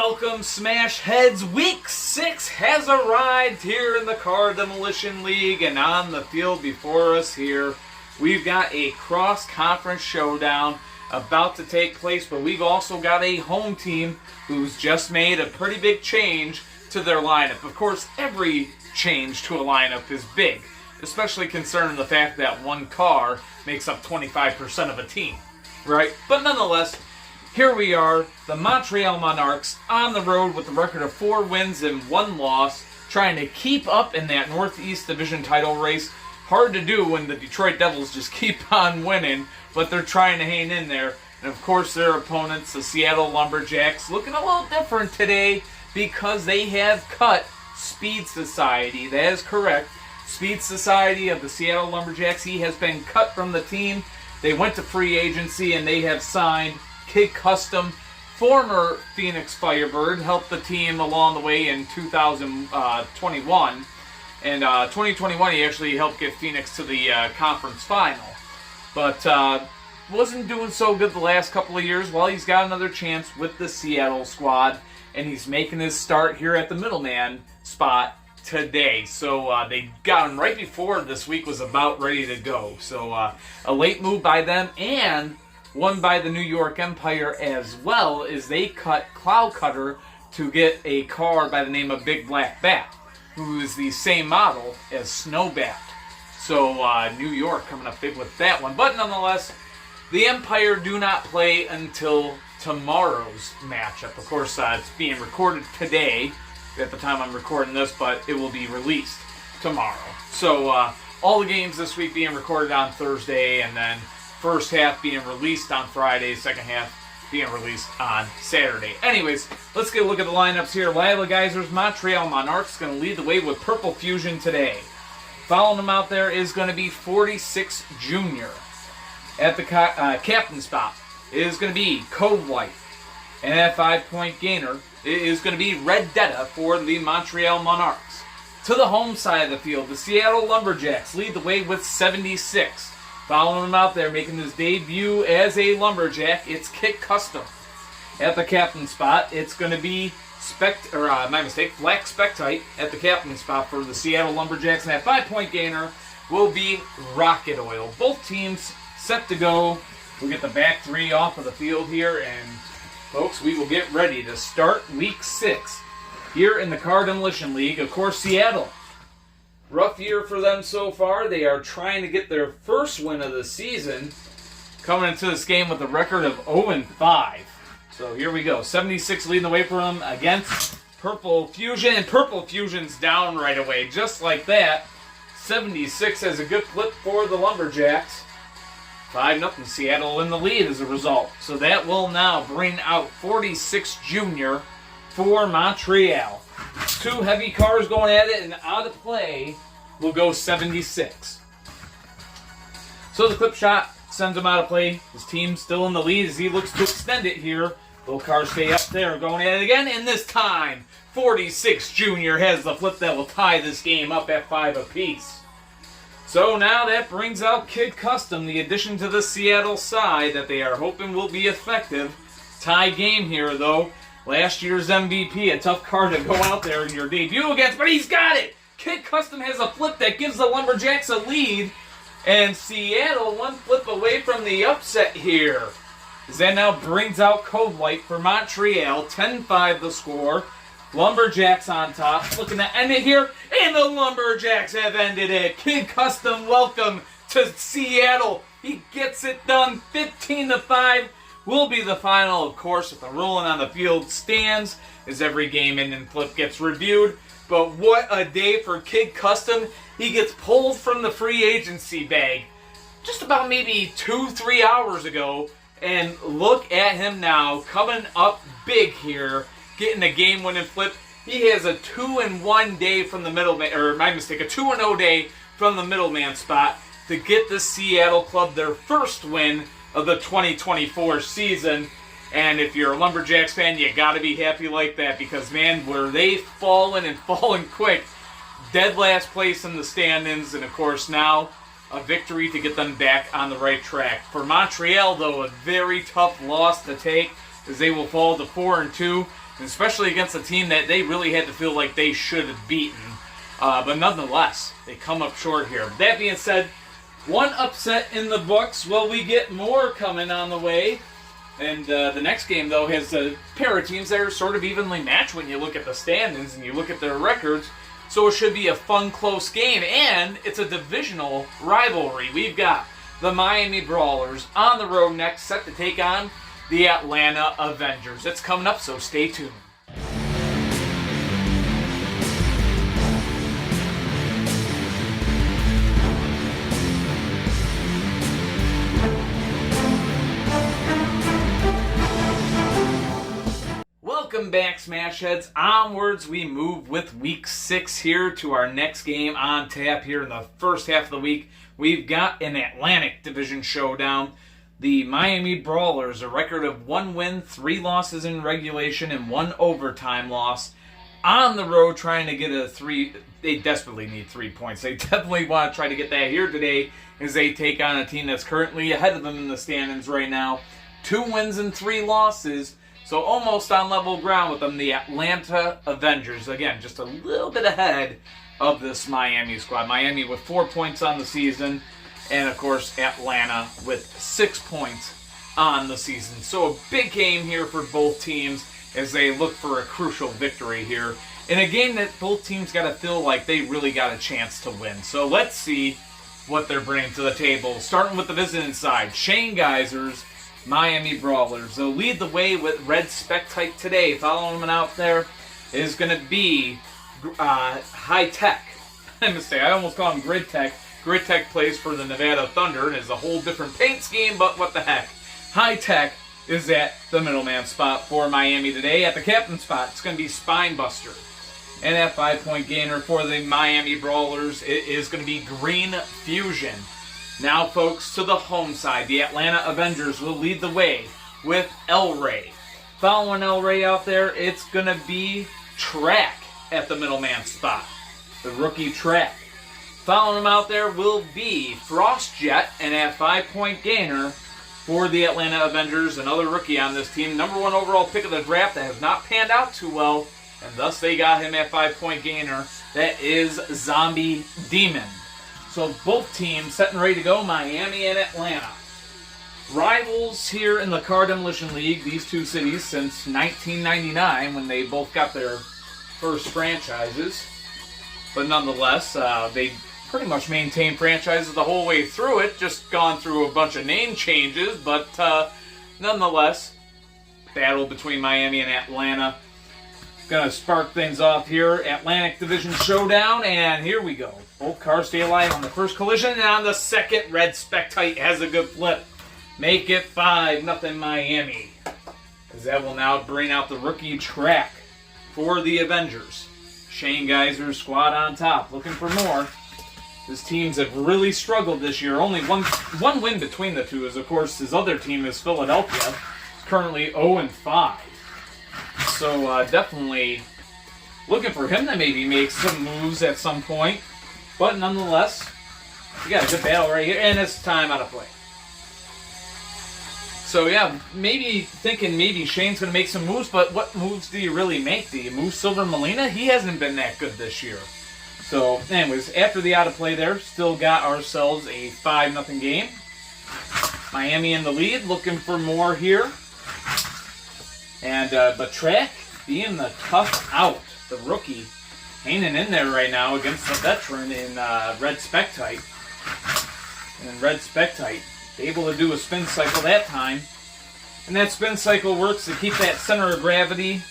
Welcome, Smash Heads. Week 6 has arrived here in the Car Demolition League, and on the field before us here, we've got a cross-conference showdown about to take place, but we've also got a home team who's just made a pretty big change to their lineup. Of course, every change to a lineup is big, especially concerning the fact that one car makes up 25% of a team, right? But nonetheless, here we are, the Montreal Monarques on the road with a record of 4 wins and 1 loss, trying to keep up in that Northeast Division title race. Hard to do when the Detroit Devils just keep on winning, but they're trying to hang in there. And of course their opponents, the Seattle Lumberjacks, looking a little different today because they have cut Speed Society. That is correct. Speed Society of the Seattle Lumberjacks, he has been cut from the team. They went to free agency and they have signed Kid Custom, former Phoenix Firebird, helped the team along the way in 2021. And 2021 he actually helped get Phoenix to the conference final. But wasn't doing so good the last couple of years. Well, he's got another chance with the Seattle squad, and he's making his start here at the middleman spot today. So they got him right before this week was about ready to go. So a late move by them, and one by the New York Empire as well, as they cut Cloud Cutter to get a car by the name of Big Black Bat, who is the same model as Snowbat. So New York coming up big with that one. But nonetheless, the Empire do not play until tomorrow's matchup. Of course, it's being recorded today at the time I'm recording this, but it will be released tomorrow. So all the games this week being recorded on Thursday, and then first half being released on Friday, second half being released on Saturday. Anyways, let's get a look at the lineups here. Lila Geysers, Montreal Monarques going to lead the way with Purple Fusion today. Following them out there is going to be 46 Junior. At the captain spot, it is going to be Code White. And at 5-point gainer, it is going to be Red Detta for the Montreal Monarques. To the home side of the field, the Seattle Lumberjacks lead the way with 76. Following him out there, making his debut as a Lumberjack, it's Kit Custom. At the captain spot, it's going to be Black Spectite at the captain spot for the Seattle Lumberjacks. And that 5-point gainer will be Rocket Oil. Both teams set to go. We'll get the back 3 off of the field here, and folks, we will get ready to start Week 6 here in the Car Demolition League. Of course, Seattle, rough year for them so far. They are trying to get their first win of the season, coming into this game with a record of 0-5. So here we go. 76 leading the way for them against Purple Fusion. And Purple Fusion's down right away, just like that. 76 has a good flip for the Lumberjacks. 5-0. Seattle in the lead as a result. So that will now bring out 46 Junior for Montreal. 2 heavy cars going at it, and out of play will go 76. So the clip shot sends him out of play. His team's still in the lead as he looks to extend it here. Little cars stay up there, going at it again, and this time 46 Junior has the flip that will tie this game up at 5 apiece. So now that brings out Kid Custom, the addition to the Seattle side that they are hoping will be effective. Tie game here, though. Last year's MVP, a tough car to go out there in your debut against, but he's got it! Kid Custom has a flip that gives the Lumberjacks a lead, and Seattle one flip away from the upset here. As that now brings out Code White for Montreal, 10-5 the score. Lumberjacks on top, looking to end it here, and the Lumberjacks have ended it. Kid Custom, welcome to Seattle. He gets it done, 15-5. Will be the final, of course, if the ruling on the field stands, as every game in and flip gets reviewed. But what a day for Kid Custom. He gets pulled from the free agency bag just about maybe 2-3 hours ago. And look at him now, coming up big here, getting a game-winning flip. He has a 2-1 day from the middleman, or my mistake, a 2-0 day from the middleman spot to get the Seattle club their first win of the 2024 season. And if you're a Lumberjacks fan, you gotta be happy like that, because man, were they falling and falling quick. Dead last place in the standings, and of course now a victory to get them back on the right track. For Montreal, though, a very tough loss to take, as they will fall to 4-2. especially against a team that they really had to feel like they should have beaten. But nonetheless, they come up short here. That being said, one upset in the books. Well, we get more coming on the way. And the next game, though, has a pair of teams that are sort of evenly matched when you look at the standings and you look at their records. So it should be a fun, close game. And it's a divisional rivalry. We've got the Miami Brawlers on the road next, set to take on the Atlanta Avengers. It's coming up, so stay tuned. Welcome back, Smashheads. Onwards we move with Week 6 here to our next game on tap here in the first half of the week. We've got an Atlantic Division showdown. The Miami Brawlers, a record of 1 win, 3 losses in regulation, and 1 overtime loss. On the road trying to get a 3. They desperately need 3 points. They definitely want to try to get that here today as they take on a team that's currently ahead of them in the standings right now. 2 wins and 3 losses. So almost on level ground with them, the Atlanta Avengers. Again, just a little bit ahead of this Miami squad. Miami with 4 points on the season, and of course Atlanta with 6 points on the season. So a big game here for both teams as they look for a crucial victory here in a game that both teams got to feel like they really got a chance to win. So let's see what they're bringing to the table. Starting with the visiting side, Shane Geysers, Miami Brawlers. They'll lead the way with red spec type today. Following them out there is going to be High Tech. I almost call him Grid Tech. Grid Tech plays for the Nevada Thunder and is a whole different paint scheme, but what the heck. High Tech is at the middleman spot for Miami today. At the captain spot, it's going to be Spinebuster. And that 5-point gainer for the Miami Brawlers, it is going to be Green Fusion. Now, folks, to the home side, the Atlanta Avengers will lead the way with El Rey. Following El Rey out there, it's going to be Track at the middleman spot, the rookie Track. Following him out there will be Frostjet, and at 5-point gainer for the Atlanta Avengers, another rookie on this team, number 1 overall pick of the draft that has not panned out too well, and thus they got him at 5-point gainer. That is Zombie Demon. So both teams set and ready to go, Miami and Atlanta. Rivals here in the Car Demolition League, these two cities, since 1999 when they both got their first franchises. But nonetheless, they pretty much maintained franchises the whole way through it, just gone through a bunch of name changes. But nonetheless, battle between Miami and Atlanta. Gonna spark things off here. Atlantic Division Showdown, and here we go. Both cars stay alive on the first collision, and on the second, Red Spectite has a good flip. Make it 5-0 Miami. As that will now bring out the rookie Track for the Avengers. Shane Geysers' squad on top, looking for more. His teams have really struggled this year. Only one win between the two is, of course, his other team is Philadelphia. It's currently 0-5. So definitely looking for him to maybe make some moves at some point. But nonetheless, we got a good battle right here, and it's time out of play. So yeah, maybe thinking maybe Shane's going to make some moves, but what moves do you really make? Do you move Silver Molina? He hasn't been that good this year. So anyways, after the out of play there, still got ourselves a 5-0 game. Miami in the lead, looking for more here. And but Track being the tough out, the rookie, hanging in there right now against the veteran in Red Spectite. And Red Spectite able to do a spin cycle that time. And that spin cycle works to keep that center of gravity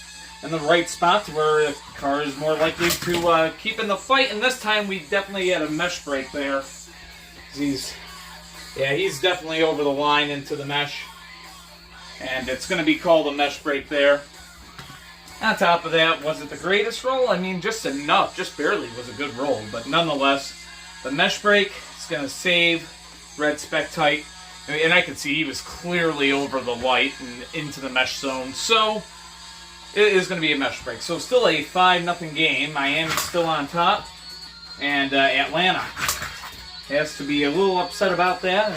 in the right spot where the car is more likely to keep in the fight. And this time we definitely had a mesh break there. He's definitely over the line into the mesh. And it's going to be called a mesh break there. On top of that, was it the greatest roll? I mean, just enough. Just barely was a good roll. But nonetheless, the mesh break is going to save Red Spectite. And I could see he was clearly over the light and into the mesh zone. So, it is going to be a mesh break. So, still a 5-0 game. Miami's still on top. And Atlanta has to be a little upset about that.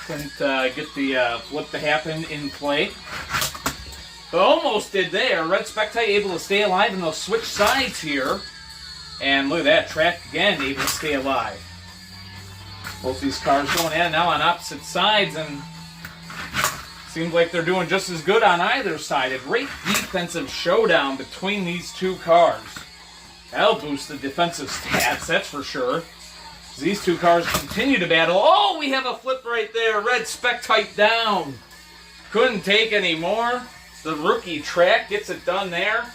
Couldn't get the flip to happen in play. But almost did there. Red Spectite able to stay alive, and they'll switch sides here. And look at that, track again, able to stay alive. Both these cars going in now on opposite sides, and seems like they're doing just as good on either side. A great defensive showdown between these two cars. That'll boost the defensive stats, that's for sure. These two cars continue to battle. Oh, we have a flip right there. Red Spectite down. Couldn't take any more. The rookie Track gets it done there.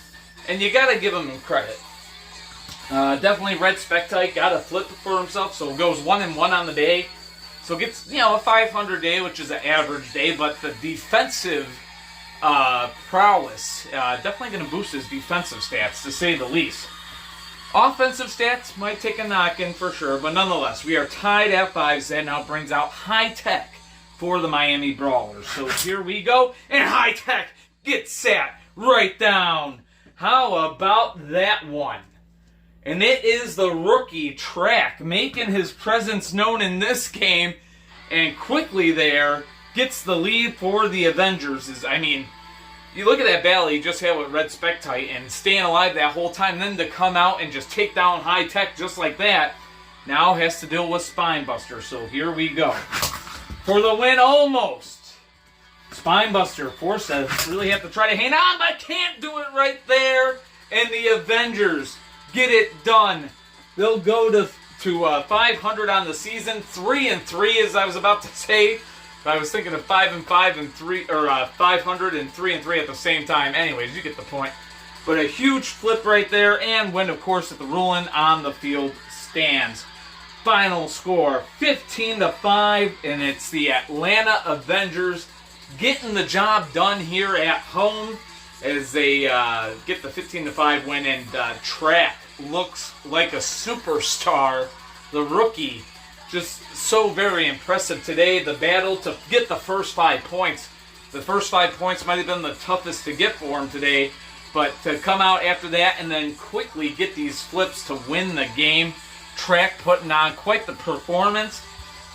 And you got to give him credit. Definitely Red Spectite got a flip for himself, so goes 1-1 on the day. So gets, a 500 day, which is an average day, but the defensive prowess definitely going to boost his defensive stats, to say the least. Offensive stats might take a knock-in for sure, but nonetheless, we are tied at 5. That now brings out High Tech for the Miami Brawlers. So here we go, and High Tech gets sat right down. How about that one? And it is the rookie Track making his presence known in this game, and quickly there gets the lead for the Avengers. You look at that battle he just had with Red Spectite and staying alive that whole time, then to come out and just take down High Tech just like that, now has to deal with Spinebuster. So here we go. For the win, almost. Spinebuster forced to really have to try to hang on, but can't do it right there. And the Avengers get it done. They'll go to 500 on the season, 3-3 as I was about to say. I was thinking of 5-5 and 3, or 500 and 3-3 at the same time. Anyways, you get the point. But a huge flip right there, and win, of course, at the ruling on the field stands. Final score 15-5, and it's the Atlanta Avengers getting the job done here at home as they get the 15-5 win. And Track looks like a superstar. The rookie, just so very impressive today. The battle to get the first 5 points. The first 5 points might have been the toughest to get for him today, but to come out after that and then quickly get these flips to win the game. Track putting on quite the performance.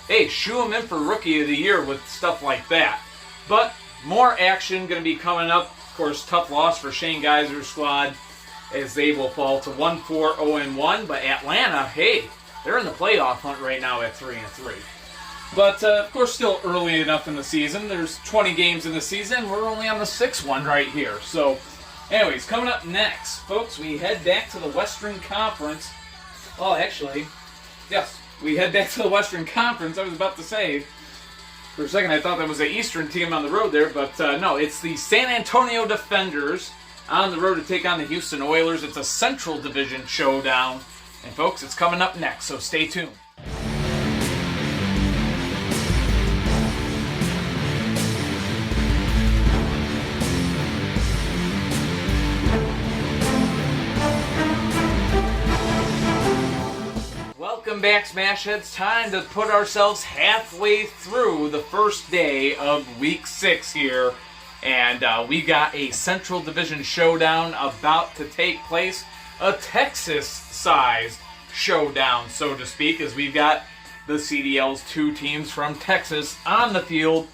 Hey, shoe him in for Rookie of the Year with stuff like that. But more action going to be coming up. Of course, tough loss for Shane Geiser's squad as they will fall to 1-4-0-1. But Atlanta, hey, they're in the playoff hunt right now at 3-3. But, of course, still early enough in the season. There's 20 games in the season. We're only on the 6th one right here. So, anyways, coming up next, folks, we head back to the Western Conference. Oh, actually, yes, we head back to the Western Conference. I was about to say, for a second, I thought that was an Eastern team on the road there. But, no, it's the San Antonio Defenders on the road to take on the Houston Oilers. It's a Central Division showdown. And folks, it's coming up next, so stay tuned. Welcome back, Smashheads. Time to put ourselves halfway through the first day of Week 6 here. And we got a Central Division showdown about to take place. A Texas-sized showdown, so to speak, as we've got the CDL's 2 teams from Texas on the field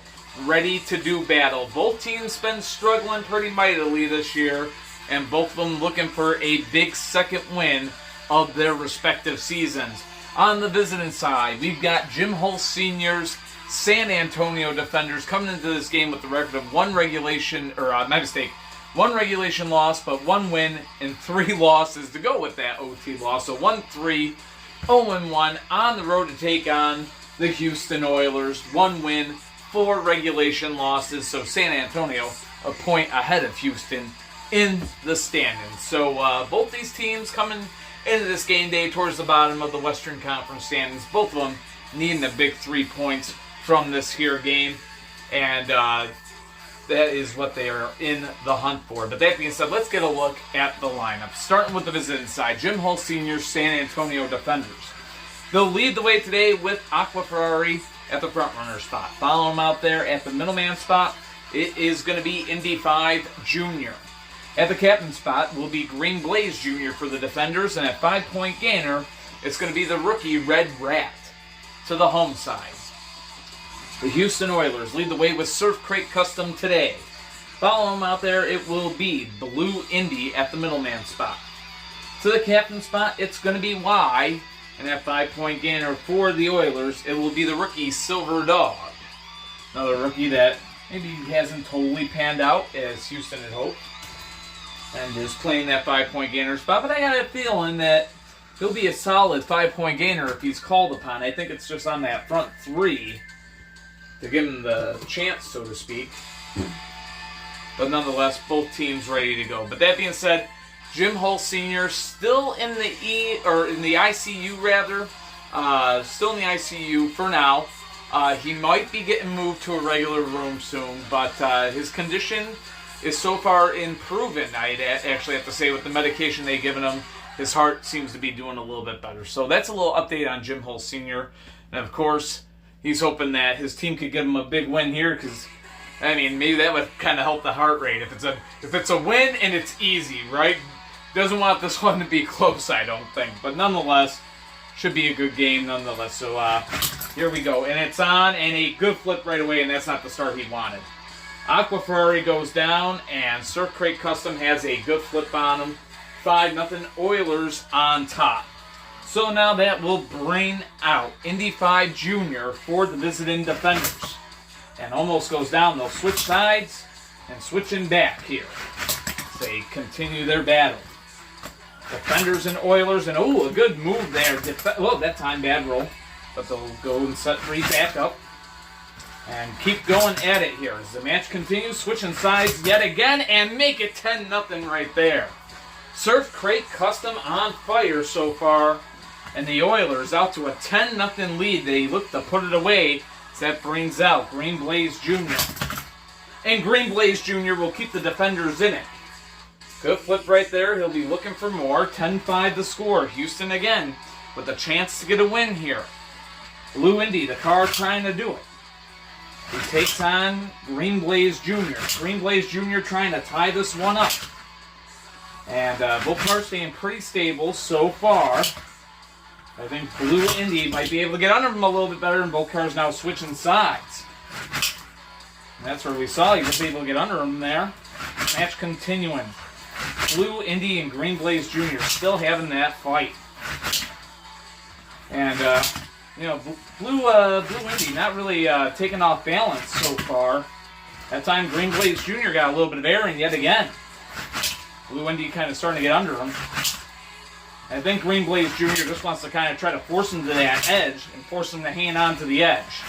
ready to do battle. Both teams been struggling pretty mightily this year, and both of them looking for a big second win of their respective seasons. On the visiting side, we've got Jim Hull Sr.'s San Antonio Defenders coming into this game with the record of one regulation loss, but 1 win and 3 losses to go with that OT loss. So 1-3-0-1 on the road to take on the Houston Oilers. 1 win, 4 regulation losses. So San Antonio a point ahead of Houston in the standings. So both these teams coming into this game day towards the bottom of the Western Conference standings. Both of them needing a big 3 points from this here game. And that is what they are in the hunt for. But that being said, let's get a look at the lineup. Starting with the visiting side, Jim Hull Sr.'s San Antonio Defenders. They'll lead the way today with Aqua Ferrari at the front runner spot. Follow him out there at the middleman spot. It is going to be Indy 5 Jr. At the captain spot will be Green Blaze Jr. for the Defenders. And at 5-point gainer, it's going to be the rookie Red Rat to the home side. The Houston Oilers lead the way with Surf Crate Custom today. Follow him out there, it will be Blue Indy at the middleman spot. To the captain spot, it's going to be Y, and that 5-point gainer for the Oilers, it will be the rookie Silver Dog. Another rookie that maybe hasn't totally panned out as Houston had hoped, and is playing that 5-point gainer spot, but I got a feeling that he'll be a solid 5-point gainer if he's called upon. I think it's just on that front three to give him the chance, so to speak. But nonetheless, both teams ready to go. But that being said, Jim Hull Sr. still in the ICU rather. Still in the ICU for now. He might be getting moved to a regular room soon, but his condition is so far improving. I'd actually have to say with the medication they've given him, his heart seems to be doing a little bit better. So that's a little update on Jim Hull Sr. And of course, he's hoping that his team could give him a big win here, because I mean, maybe that would kind of help the heart rate. If it's a win and it's easy, right? Doesn't want this one to be close, I don't think. But nonetheless, should be a good game nonetheless. So here we go. And it's on, and a good flip right away, and that's not the start he wanted. Aqua Ferrari goes down, and Surf Crate Custom has a good flip on him. 5-0 Oilers on top. So now that will bring out Indy 5 Junior for the visiting defenders. And almost goes down. They'll switch sides and switch in back here. They continue their battle. Defenders and Oilers, and a good move there. Well, that time bad roll, but they'll go and set three back up and keep going at it here as the match continues. Switching sides yet again and make it 10-0 right there. Surf Crate Custom on fire so far, and the Oilers out to a 10-0 lead. They look to put it away. That brings out Green Blaze Jr. And Green Blaze Jr. will keep the defenders in it. Good flip right there. He'll be looking for more. 10-5 the score. Houston again with a chance to get a win here. Blue Indy, the car trying to do it. He takes on Green Blaze Jr. Green Blaze Jr. trying to tie this one up. And both cars staying pretty stable so far. I think Blue Indy might be able to get under him a little bit better, and both cars now switching sides. And that's where we saw he was able to get under him there. Match continuing. Blue Indy and Green Blaze Jr. still having that fight. And, Blue Indy not really taking off balance so far. That time Green Blaze Jr. got a little bit of airing yet again. Blue Indy kind of starting to get under him. I think Green Blaze Jr. just wants to kind of try to force him to that edge and force him to hang on to the edge.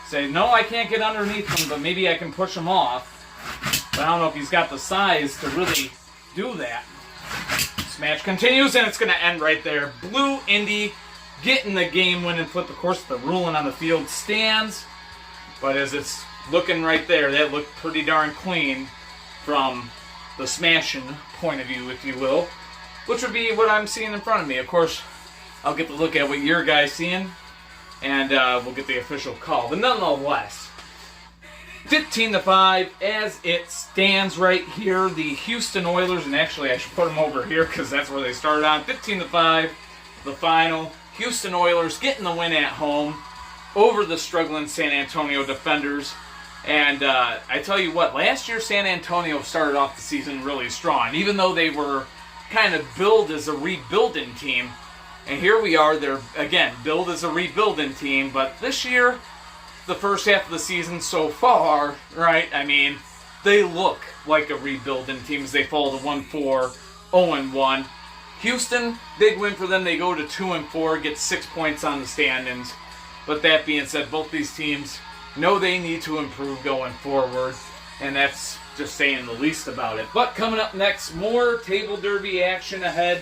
Say, no, I can't get underneath him, but maybe I can push him off. But I don't know if he's got the size to really do that. This match continues, and it's going to end right there. Blue Indy getting the game-winning flip. Of course, the ruling on the field stands. But as it's looking right there, that looked pretty darn clean from the smashing point of view, if you will. Which would be what I'm seeing in front of me. Of course, I'll get to look at what your guys seeing, and we'll get the official call. But nonetheless, 15-5 as it stands right here. The Houston Oilers, and actually I should put them over here because that's where they started on. 15-5, the final. Houston Oilers getting the win at home over the struggling San Antonio defenders. And I tell you what, last year San Antonio started off the season really strong, even though they were kind of billed as a rebuilding team. And here we are, they're, again, billed as a rebuilding team. But this year, the first half of the season so far, right, I mean, they look like a rebuilding team as they fall to 1-4, 0-1. Houston, big win for them. They go to 2-4, get 6 points on the standings. But that being said, both these teams know they need to improve going forward. And that's just saying the least about it. But coming up next, more Table Derby action ahead.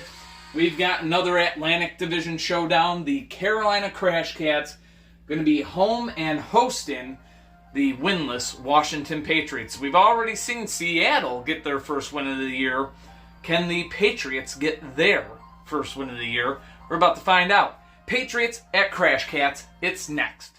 We've got another Atlantic Division showdown. The Carolina Crash Cats going to be home and hosting the winless Washington Patriots. We've already seen Seattle get their first win of the year. Can the Patriots get their first win of the year? We're about to find out. Patriots at Crash Cats. It's next.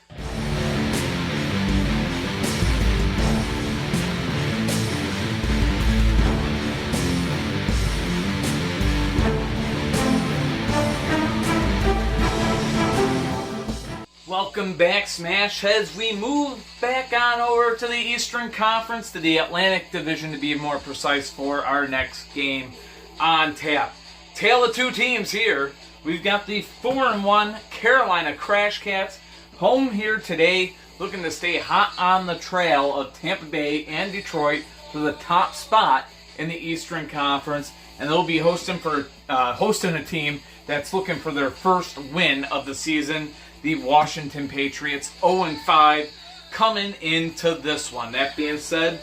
Welcome back, Smash Heads. We move back on over to the Eastern Conference, to the Atlantic Division to be more precise, for our next game on tap. Tale of two teams here. We've got the 4-1 Carolina Crash Cats home here today, looking to stay hot on the trail of Tampa Bay and Detroit for the top spot in the Eastern Conference. And they'll be hosting a team that's looking for their first win of the season, the Washington Patriots, 0-5, coming into this one. That being said,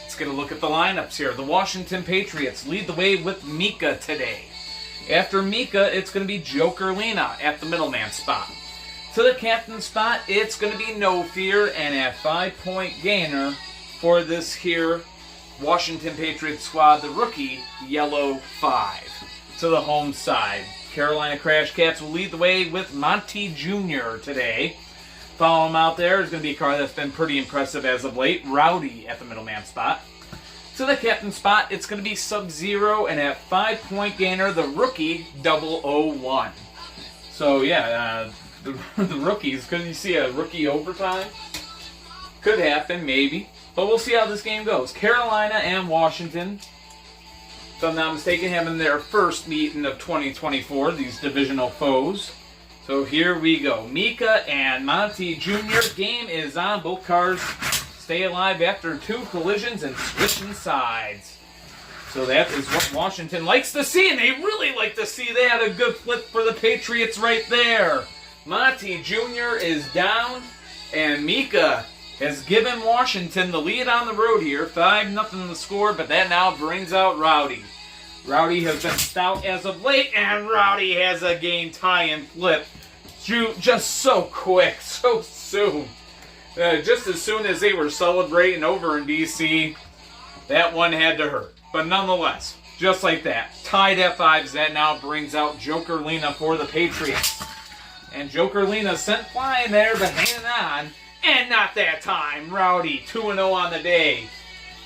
let's get a look at the lineups here. The Washington Patriots lead the way with Mika today. After Mika, it's going to be Joker Lena at the middleman spot. To the captain spot, it's going to be No Fear, and at 5-point gainer for this here Washington Patriots squad, the rookie, Yellow 5. To the home side, Carolina Crash Cats will lead the way with Monty Jr. today. Follow him out there is going to be a car that's been pretty impressive as of late, Rowdy at the middleman spot. To the captain spot, it's going to be Sub-Zero, and at 5-point gainer, the rookie, 001. So yeah, the rookies, could you see a rookie overtime? Could happen, maybe. But we'll see how this game goes. Carolina and Washington, if I'm not mistaken, having their first meeting of 2024, these divisional foes. So here we go. Mika and Monty Jr. Game is on. Both cars stay alive after two collisions and switching sides. So that is what Washington likes to see, and they really like to see. They had a good flip for the Patriots right there. Monty Jr. is down, and Mika has given Washington the lead on the road here. 5-0 the score, but that now brings out Rowdy. Rowdy has been stout as of late, and Rowdy has a game tie and flip. Just so quick, so soon. Just as soon as they were celebrating over in D.C., that one had to hurt. But nonetheless, just like that, tied at 5s, that now brings out Joker Lena for the Patriots. And Joker Lena sent flying there, but hanging on. And not that time. Rowdy, 2-0 on the day.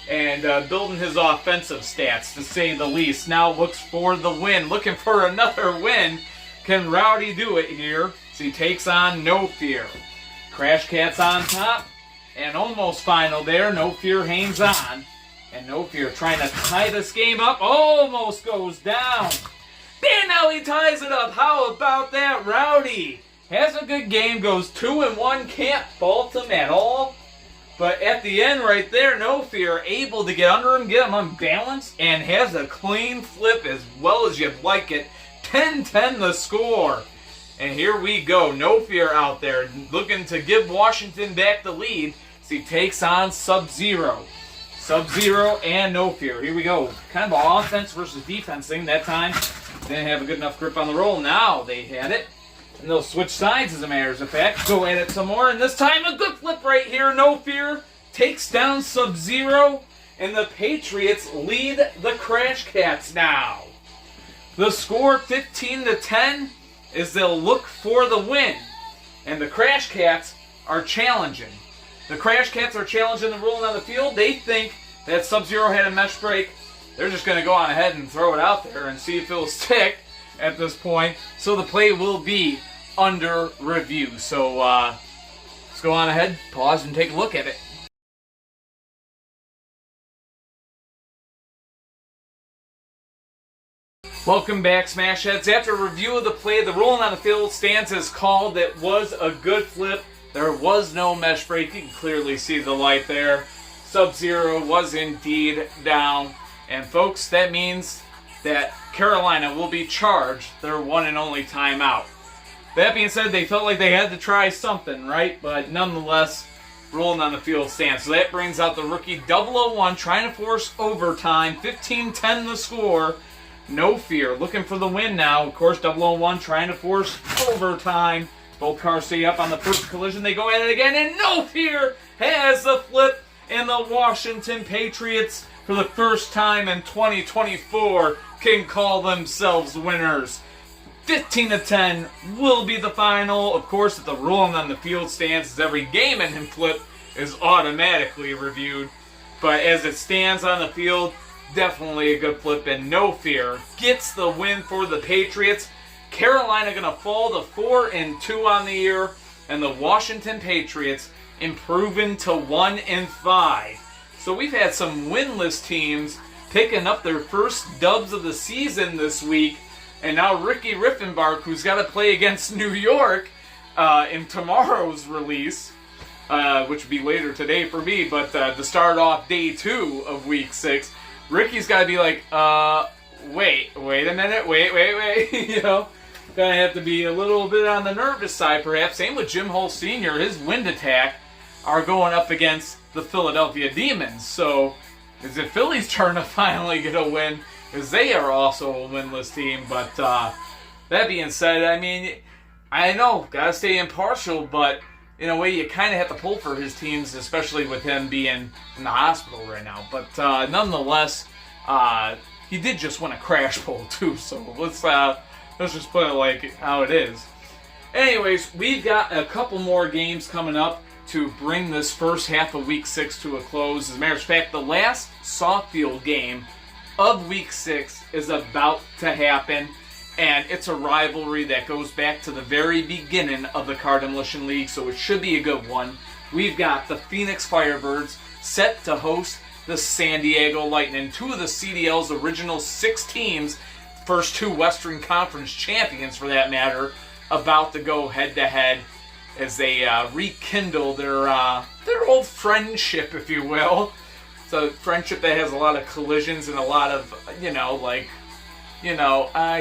And building his offensive stats, to say the least. Now looks for the win. Looking for another win. Can Rowdy do it here? So he takes on No Fear. Crash Cats on top. And almost final there. No Fear hangs on. And No Fear trying to tie this game up. Almost goes down. And now he ties it up. How about that, Rowdy? Has a good game, goes 2-1, can't fault him at all. But at the end right there, No Fear able to get under him, get him unbalanced, and has a clean flip as well as you'd like it. 10-10 the score. And here we go, No Fear out there looking to give Washington back the lead as he takes on Sub-Zero. Sub-Zero and No Fear. Here we go. Kind of an offense versus defense thing. That time didn't have a good enough grip on the roll. Now they had it. And they'll switch sides, as a matter of fact. Go at it some more. And this time, a good flip right here. No Fear takes down Sub-Zero. And the Patriots lead the Crash Cats now. The score, 15-10, is they'll look for the win. And the Crash Cats are challenging. The Crash Cats are challenging the ruling on the field. They think that Sub-Zero had a mesh break. They're just going to go on ahead and throw it out there and see if it'll stick at this point. So the play will be under review. So let's go on ahead, pause, and take a look at it. Welcome back, Smash Heads. After a review of the play, the ruling on the field stands as called. It was a good flip. There was no mesh break. You can clearly see the light there. Sub-Zero was indeed down. And folks, that means that Carolina will be charged their one and only timeout. That being said, they felt like they had to try something, right? But nonetheless, ruling on the field stands. So that brings out the rookie 001 trying to force overtime. 15-10 the score. No Fear looking for the win now. Of course, 001 trying to force overtime. Both cars stay up on the first collision. They go at it again, and No Fear has the flip. And the Washington Patriots, for the first time in 2024, can call themselves winners. 15-10 will be the final. Of course, if the ruling on the field stands, every game in flip is automatically reviewed. But as it stands on the field, definitely a good flip, and No Fear gets the win for the Patriots. Carolina going to fall to 4-2 on the year. and the Washington Patriots improving to 1-5. So we've had some winless teams picking up their first dubs of the season this week, and now Ricky Riffenbach, who's got to play against New York in tomorrow's release, which would be later today for me, but to start off day 2 of week 6, Ricky's got to be like, wait a minute, wait, you know, gonna have to be a little bit on the nervous side perhaps. Same with Jim Hull Sr., his wind attack are going up against the Philadelphia Demons, so is it Philly's turn to finally get a win, because they are also a winless team. But that being said, I mean, I know, gotta stay impartial, but in a way you kind of have to pull for his teams, especially with him being in the hospital right now. But nonetheless, he did just win a crash bowl too, so let's just put it like how it is. Anyways, we've got a couple more games coming up to bring this first half of Week 6 to a close. As a matter of fact, the last soft field game of Week 6 is about to happen, and it's a rivalry that goes back to the very beginning of the Car Demolition League, so it should be a good one. We've got the Phoenix Firebirds set to host the San Diego Lightning, 2 of the CDL's original 6 teams, first 2 Western Conference champions for that matter, about to go head-to-head as they rekindle their old friendship, if you will. It's a friendship that has a lot of collisions and a lot of, I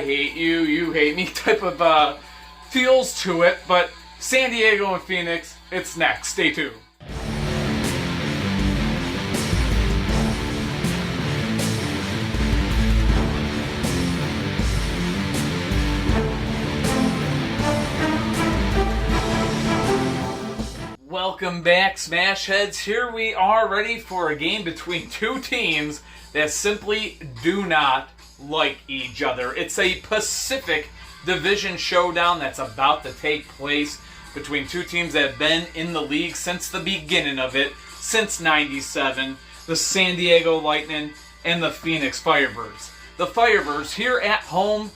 hate you, you hate me type of feels to it. But San Diego and Phoenix, it's next. Stay tuned. Welcome back, Smash Heads. Here we are ready for a game between 2 teams that simply do not like each other. It's a Pacific Division showdown that's about to take place between 2 teams that have been in the league since the beginning of it, since '97, the San Diego Lightning and the Phoenix Firebirds. The Firebirds here at home,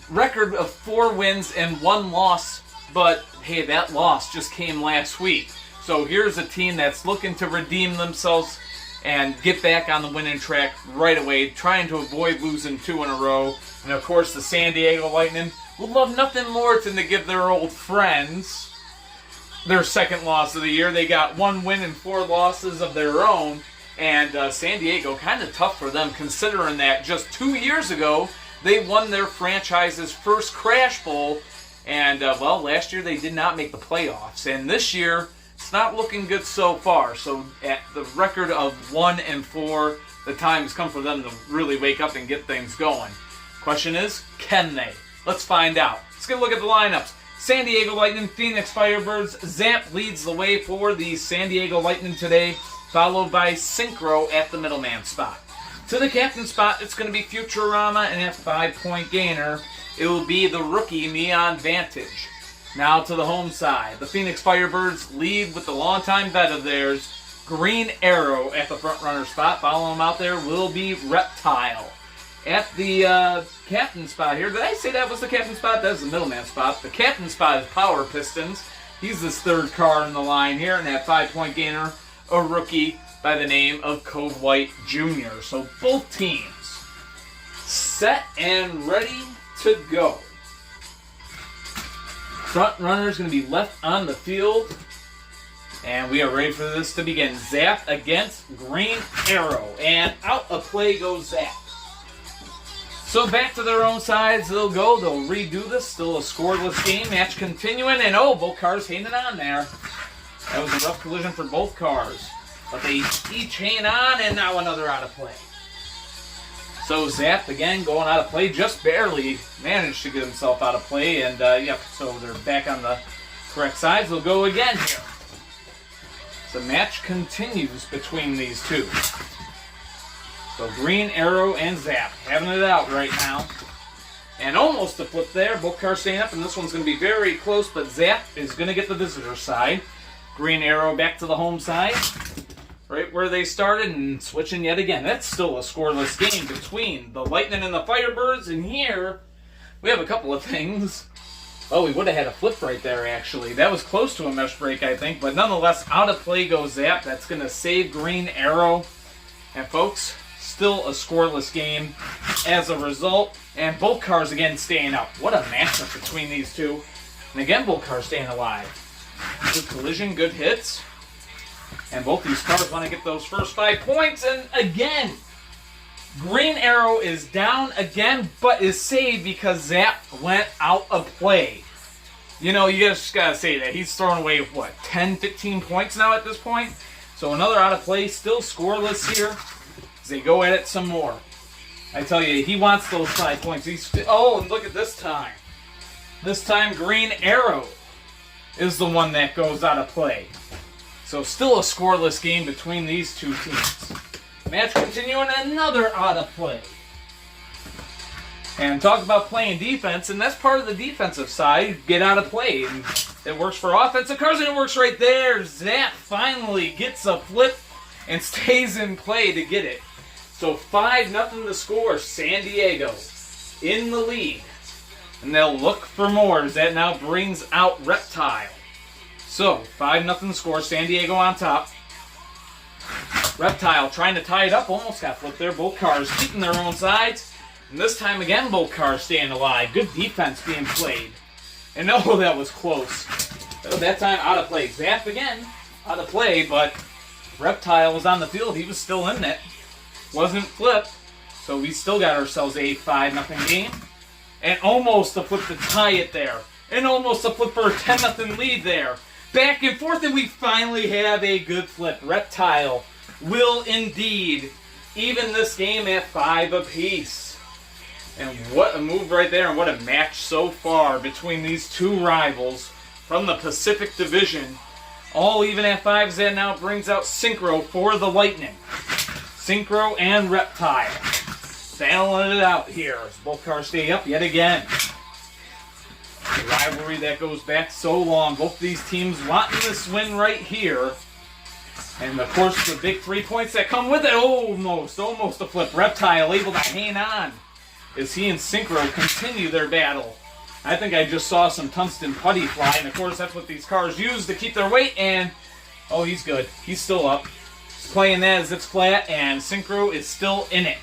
record of 4 wins and 1 loss, but hey, that loss just came last week. So here's a team that's looking to redeem themselves and get back on the winning track right away, trying to avoid losing 2 in a row. And of course, the San Diego Lightning would love nothing more than to give their old friends their second loss of the year. They got 1 win and 4 losses of their own. And San Diego, kind of tough for them, considering that just 2 years ago, they won their franchise's first Crash Bowl. And, last year they did not make the playoffs. And this year, it's not looking good so far. So at the record of 1-4, the time has come for them to really wake up and get things going. Question is, can they? Let's find out. Let's get a look at the lineups. San Diego Lightning, Phoenix Firebirds. Zamp leads the way for the San Diego Lightning today, followed by Synchro at the middleman spot. To the captain spot, it's going to be Futurama, and at 5-point gainer, it will be the rookie Neon Vantage. Now to the home side. The Phoenix Firebirds lead with the longtime vet of theirs, Green Arrow at the front runner spot. Following him out there will be Reptile. At the captain spot here, did I say that was the captain spot? That was the middleman spot. The captain spot is Power Pistons. He's this 3rd car in the line here, and at 5-point gainer, a rookie by the name of Code White Jr. So both teams set and ready to go. Front runner is going to be left on the field, and we are ready for this to begin. Zap against Green Arrow, and out of play goes Zap. So back to their own sides they'll go. They'll redo this. Still a scoreless game. Match continuing, and both cars hanging on there. That was a rough collision for both cars, but they each hang on, and now another out of play. So Zap, again, going out of play, just barely managed to get himself out of play. And, so they're back on the correct sides. They'll go again here. The match continues between these 2. So Green Arrow and Zap having it out right now. And almost a flip there. Both cars staying up, and this one's going to be very close, but Zap is going to get the visitor side. Green Arrow back to the home side, right where they started, and switching yet again. That's still a scoreless game between the Lightning and the Firebirds, and here we have a couple of things Oh, we would have had a flip right there, actually. That was close to a mesh break, I think. But nonetheless, out of play goes Zap. That's going to save Green Arrow. And, folks, still a scoreless game as a result. And both cars, again, staying up. What a matchup between these two. And, again, both cars staying alive. Good collision, good hits. And both these cars want to get those first 5 points. And, again, Green Arrow is down again, but is saved because Zap went out of play. You know, you just got to say that. He's thrown away, what, 10, 15 points now at this point? So another out of play, still scoreless here as they go at it some more. I tell you, he wants those 5 points. Oh, and look at this time. This time, Green Arrow is the one that goes out of play. So still a scoreless game between these two teams. Match continuing, another out of play. And talk about playing defense, and that's part of the defensive side. Get out of play. And it works for offensive cars, and it works right there. Zap finally gets a flip and stays in play to get it. So 5-0 the score. San Diego in the lead. And they'll look for more as that now brings out Reptile. So 5-0 score. San Diego on top. Reptile trying to tie it up, almost got flipped there. Both cars keeping their own sides. And this time again, both cars staying alive. Good defense being played. And oh, that was close. That time out of play. Zap again, out of play, but Reptile was on the field. He was still in it. Wasn't flipped. So we still got ourselves a 5-0 game. And almost a flip to tie it there. And almost a flip for a 10-0 lead there. Back and forth, and we finally have a good flip. Reptile will indeed even this game at 5 apiece. And what a move right there, and what a match so far between these two rivals from the Pacific Division. All even at 5, that now brings out Synchro for the Lightning. Synchro and Reptile battling it out here as both cars stay up yet again. The rivalry that goes back so long. Both these teams wanting this win right here. And, of course, the big 3 points that come with it. Almost a flip. Reptile able to hang on as he and Synchro continue their battle. I think I just saw some tungsten putty fly. And, of course, that's what these cars use to keep their weight. And, oh, he's good. He's still up. He's playing that as it's flat. And Synchro is still in it.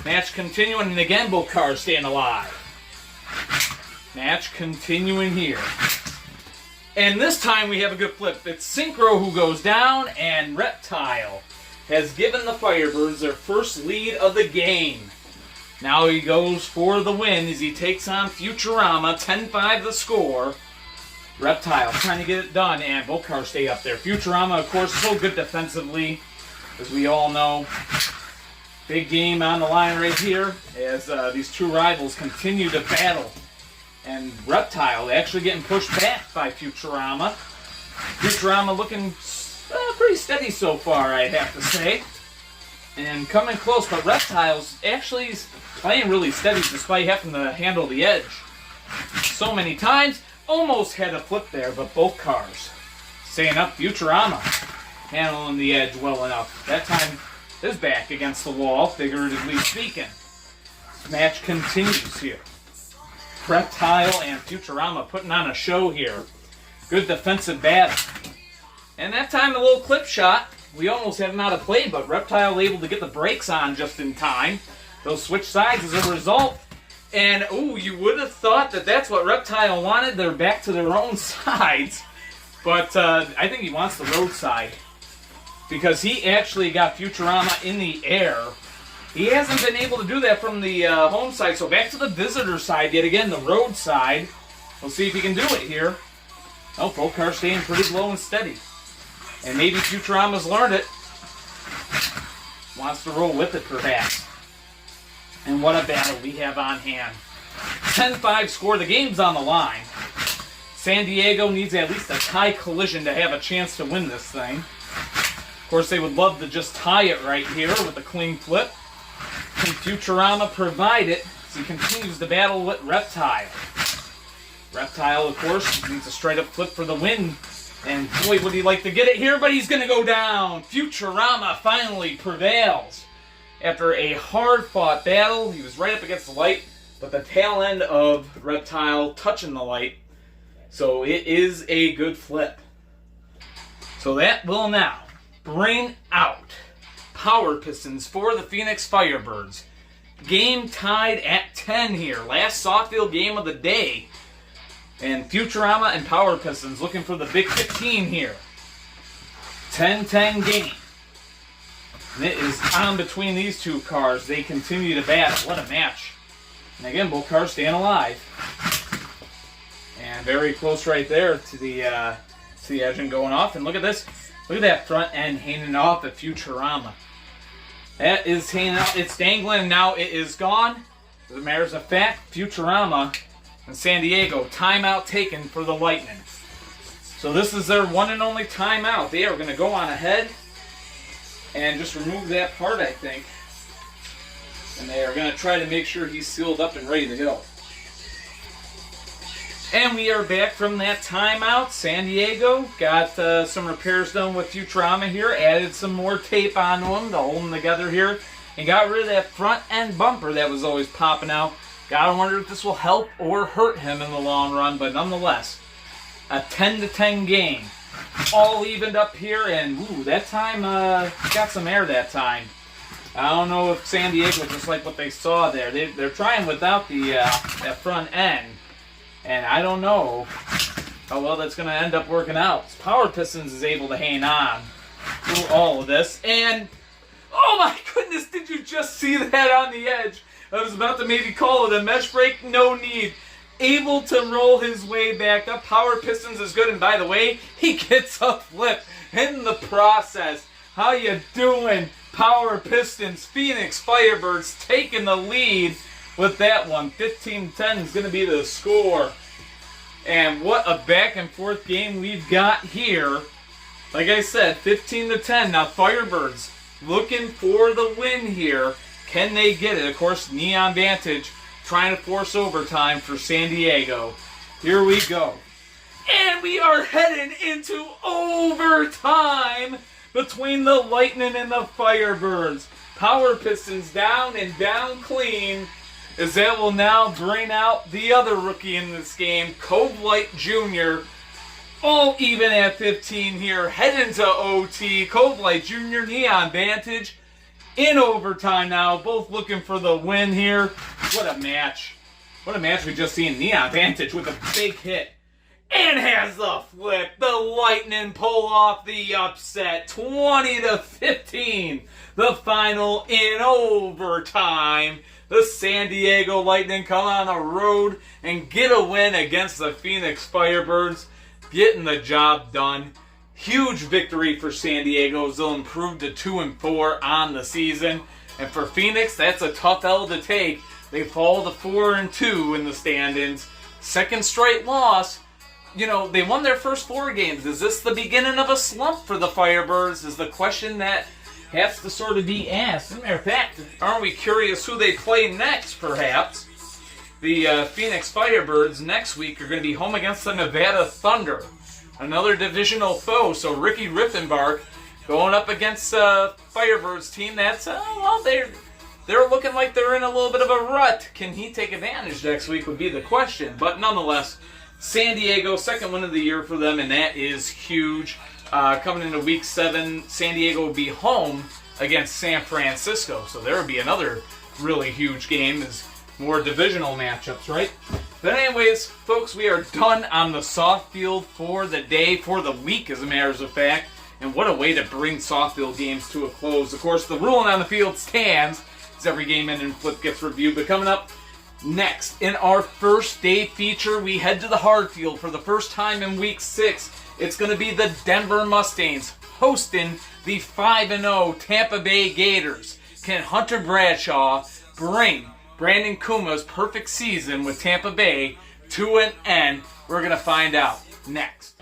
Match continuing. And, again, both cars staying alive. Match continuing here. And this time we have a good flip. It's Synchro who goes down, and Reptile has given the Firebirds their first lead of the game. Now he goes for the win as he takes on Futurama. 10-5 the score. Reptile trying to get it done, and both cars stay up there. Futurama, of course, so good defensively, as we all know. Big game on the line right here as these two rivals continue to battle. And Reptile actually getting pushed back by Futurama. Futurama looking pretty steady so far, I'd have to say. And coming close, but Reptile's actually playing really steady despite having to handle the edge so many times. Almost had a flip there, but both cars staying up. Futurama handling the edge well enough. That time, his back against the wall, figuratively speaking. This match continues here. Reptile and Futurama putting on a show here. Good defensive battle. And that time a little clip shot. We almost had him out of play, but Reptile able to get the brakes on just in time. They'll switch sides as a result. And, ooh, you would have thought that that's what Reptile wanted. They're back to their own sides. But I think he wants the road side. Because he actually got Futurama in the air. He hasn't been able to do that from the home side. So back to the visitor side yet again, the road side. We'll see if he can do it here. Oh, both cars staying pretty low and steady. And maybe Futurama's learned it. Wants to roll with it, perhaps. And what a battle we have on hand. 10-5 score. The game's on the line. San Diego needs at least a tie collision to have a chance to win this thing. Of course, they would love to just tie it right here with a clean flip. Can Futurama provide it as he continues to battle with Reptile? Reptile, of course, needs a straight-up flip for the win. And boy, would he like to get it here, but he's going to go down. Futurama finally prevails. After a hard-fought battle, he was right up against the light. but the tail end of Reptile touching the light. So it is a good flip. So that will now bring out Power Pistons for the Phoenix Firebirds. Game tied at 10 here. Last softfield game of the day. And Futurama and Power Pistons looking for the Big 15 here. 10-10 game. And it is on between these two cars. They continue to battle. What a match. And again, both cars staying alive. And very close right there to the engine going off. And look at this. Look at that front end hanging off at Futurama. That is hanging out. It's dangling. Now it is gone. As a matter of fact, Futurama and San Diego, timeout taken for the Lightning. So this is their one and only timeout. They are going to go on ahead and just remove that part, I think. And they are going to try to make sure he's sealed up and ready to go. And we are back from that timeout. San Diego got some repairs done with Futurama here. Added some more tape onto them to hold them together here. And got rid of that front end bumper that was always popping out. Gotta wonder if this will help or hurt him in the long run. But nonetheless, a 10-10 game. All evened up here. And ooh, that time got some air that time. I don't know if San Diego just like what they saw there. They're trying without the that front end. And I don't know how well that's going to end up working out. Power Pistons is able to hang on through all of this. And, oh my goodness, did you just see that on the edge? I was about to maybe call it a mesh break. No need. Able to roll his way back up. Power Pistons is good. And by the way, he gets a flip in the process. How you doing, Power Pistons? Phoenix Firebirds taking the lead with that one. 15-10 is going to be the score. And what a back and forth game we've got here. Like I said, 15-10. Now Firebirds looking for the win here. Can they get it? Of course, Neon Vantage trying to force overtime for San Diego. Here we go. And we are heading into overtime between the Lightning and the Firebirds. Power Pistons down and down clean. As that will now bring out the other rookie in this game, Cove Light Jr. All even at 15 here, heading to OT. Cove Light Jr. Neon Vantage in overtime now, both looking for the win here. What a match. What a match we just seen. Neon Vantage with a big hit. And has the flip. The Lightning pull off the upset. 20-15. The final in overtime. The San Diego Lightning come on the road and get a win against the Phoenix Firebirds, getting the job done. Huge victory for San Diego as they'll improve to 2-4 on the season. And for Phoenix, that's a tough L to take. They fall to 4-2 in the standings. Second straight loss. You know, they won their first 4 games. Is this the beginning of a slump for the Firebirds? Is the question that has to sort of be asked. As a matter of fact, aren't we curious who they play next, perhaps? The Phoenix Firebirds next week are going to be home against the Nevada Thunder. Another divisional foe, so Ricky Riffenbach going up against Firebirds team that's, well, they're looking like they're in a little bit of a rut. Can he take advantage next week would be the question. But nonetheless, San Diego, second win of the year for them, and that is huge. Coming into week 7, San Diego will be home against San Francisco. So there will be another really huge game. As more divisional matchups, right? But anyways, folks, we are done on the softfield for the day, for the week, as a matter of fact. And what a way to bring softfield games to a close. Of course, the ruling on the field stands as every game end and flip gets reviewed. But coming up next, in our first day feature, we head to the hard field for the first time in week 6. It's going to be the Denver Mustangs hosting the 5-0 Tampa Bay Gators. Can Hunter Bradshaw bring Brandon Kuma's perfect season with Tampa Bay to an end? We're going to find out next.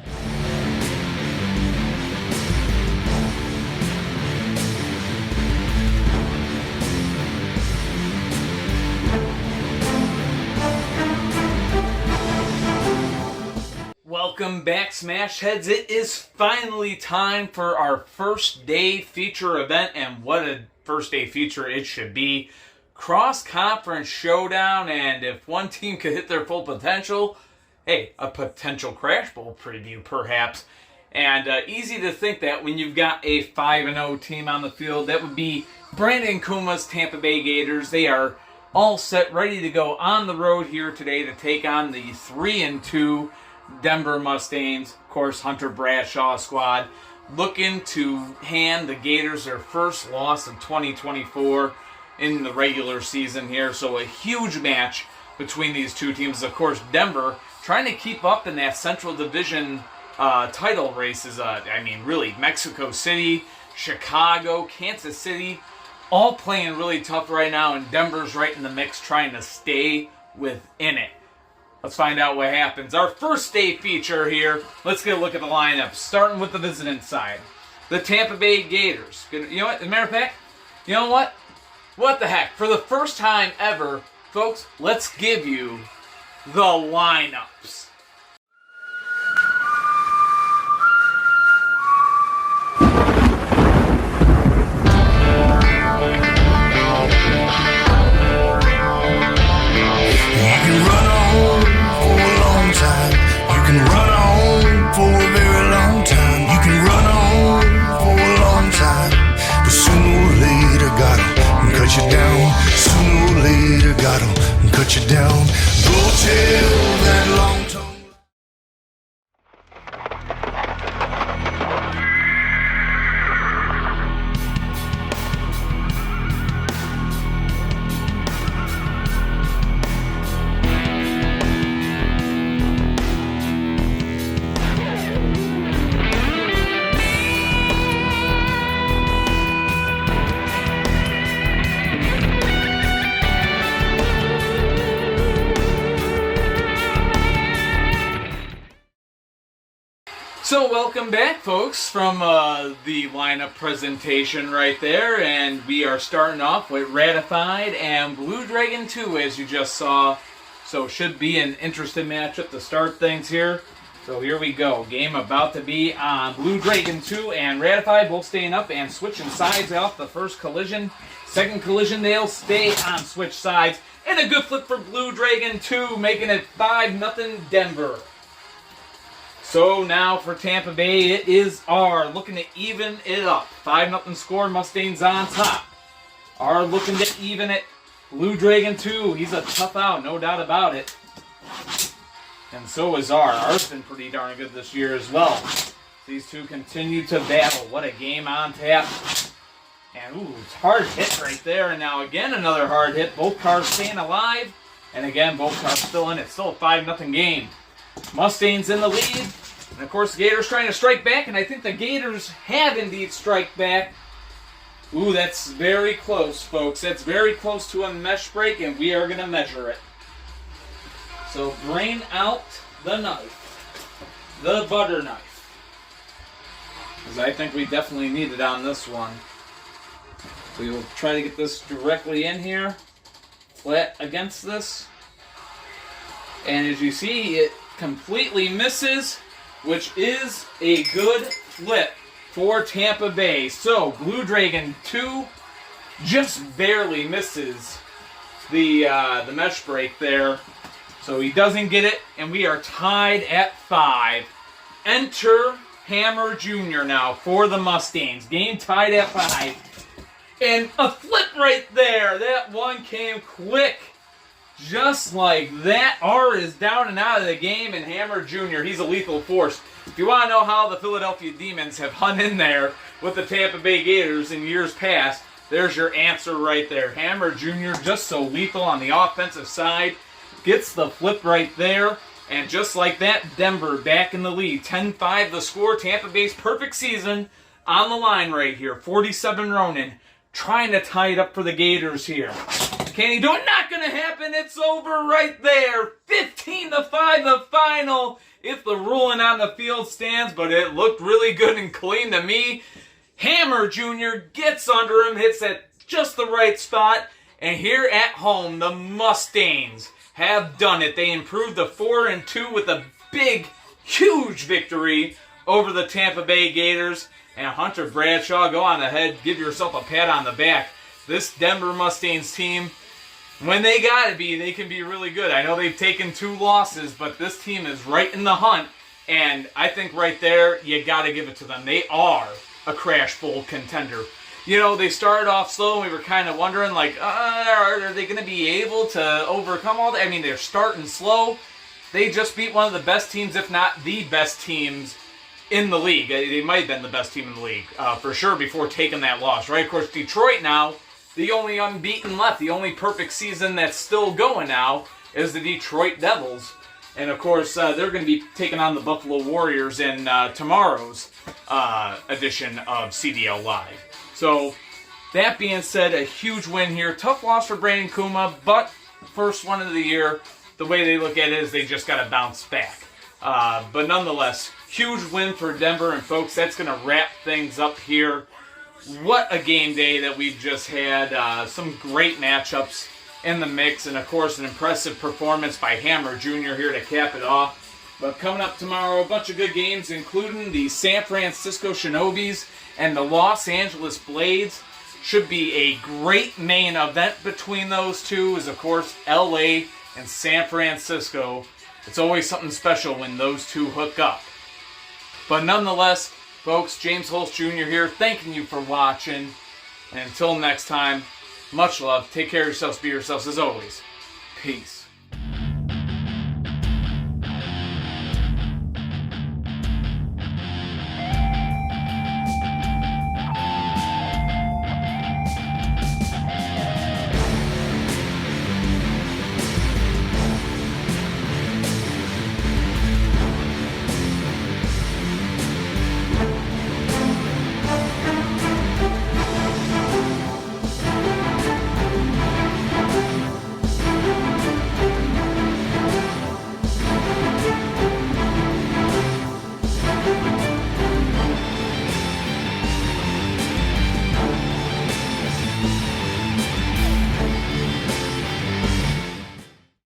Welcome back, Smash Heads. It is finally time for our first day feature event, and what a first day feature it should be. cross-conference showdown, and if one team could hit their full potential, hey, a potential Crash Bowl preview perhaps. And easy to think that when you've got a 5-0 team on the field, that would be Brandon Kuma's Tampa Bay Gators. They are all set, ready to go on the road here today to take on the 3-2 Denver Mustangs. Of course, Hunter Bradshaw's squad looking to hand the Gators their first loss of 2024 in the regular season here. So a huge match between these two teams. Of course, Denver trying to keep up in that Central Division title races. Really, Mexico City, Chicago, Kansas City, all playing really tough right now, and Denver's right in the mix trying to stay within it. Let's find out what happens. Our first day feature here, let's get a look at the lineup, starting with the visiting side. The Tampa Bay Gators. You know what, as a matter of fact, you know what? What the heck? For the first time ever, folks, let's give you the lineups. You down, go tell that long tongue. So welcome back, folks, from the lineup presentation right there, and we are starting off with Ratified and Blue Dragon 2, as you just saw. So should be an interesting matchup to start things here. So here we go. Game about to be on. Blue Dragon 2 and Ratified both staying up and switching sides off the first collision. Second collision, they'll stay on switch sides. And a good flip for Blue Dragon 2, making it 5-0 Denver. So now for Tampa Bay, it is R looking to even it up. 5-0 score, Mustangs on top. R looking to even it. Blue Dragon 2, he's a tough out, no doubt about it. And so is R. R's been pretty darn good this year as well. These two continue to battle. What a game on tap. And ooh, it's hard hit right there. And now again another hard hit. Both cars staying alive. And again, both cars still in it. Still a 5-0 game. Mustangs in the lead. And of course, the Gators trying to strike back. And I think the Gators have indeed strike back. Ooh, that's very close, folks. That's very close to a mesh break, and we are going to measure it. So bring out the knife. The butter knife. Because I think we definitely need it on this one. We will try to get this directly in here. Flat against this. And as you see, it completely misses, which is a good flip for Tampa Bay. So Blue Dragon 2 just barely misses the mesh break there. So he doesn't get it, and we are tied at 5. Enter Hammer Jr. now for the Mustangs. Game tied at 5. And a flip right there. That one came quick. Just like that, R is down and out of the game, and Hammer Jr., he's a lethal force. If you want to know how the Philadelphia Demons have hung in there with the Tampa Bay Gators in years past, there's your answer right there. Hammer Jr. just so lethal on the offensive side. Gets the flip right there. And just like that, Denver back in the lead. 10-5 the score. Tampa Bay's perfect season on the line right here. 47 Ronin trying to tie it up for the Gators here. Can he do it? Not going to happen. It's over right there. 15-5 the final. If the ruling on the field stands, but it looked really good and clean to me. Hammer Jr. gets under him, hits at just the right spot. And here at home, the Mustangs have done it. They improved to 4-2 with a big, huge victory over the Tampa Bay Gators. And Hunter Bradshaw, go on ahead, give yourself a pat on the back. This Denver Mustangs team when they gotta be, they can be really good. I know they've taken 2 losses, but this team is right in the hunt, and I think right there, you gotta give it to them. They are a Crash Bowl contender. You know, they started off slow, and we were kind of wondering, like, are they going to be able to overcome all that? I mean, they're starting slow. They just beat one of the best teams, if not the best teams in the league. They might have been the best team in the league, for sure, before taking that loss, right? Of course, Detroit now, the only unbeaten left, the only perfect season that's still going now is the Detroit Devils. And, of course, they're going to be taking on the Buffalo Warriors in tomorrow's edition of CDL Live. So, that being said, a huge win here. Tough loss for Brandon Kuma, but first one of the year, the way they look at it is they just got to bounce back. But nonetheless, huge win for Denver. And, folks, that's going to wrap things up here. What a game day that we've just had. Some great matchups in the mix. And, of course, an impressive performance by Hammer Jr. here to cap it off. But coming up tomorrow, a bunch of good games, including the San Francisco Shinobis and the Los Angeles Blades. Should be a great main event between those two, as of course LA and San Francisco. It's always something special when those two hook up. But nonetheless, folks, James Holst Jr. here, thanking you for watching. And until next time, much love. Take care of yourselves, be yourselves as always. Peace.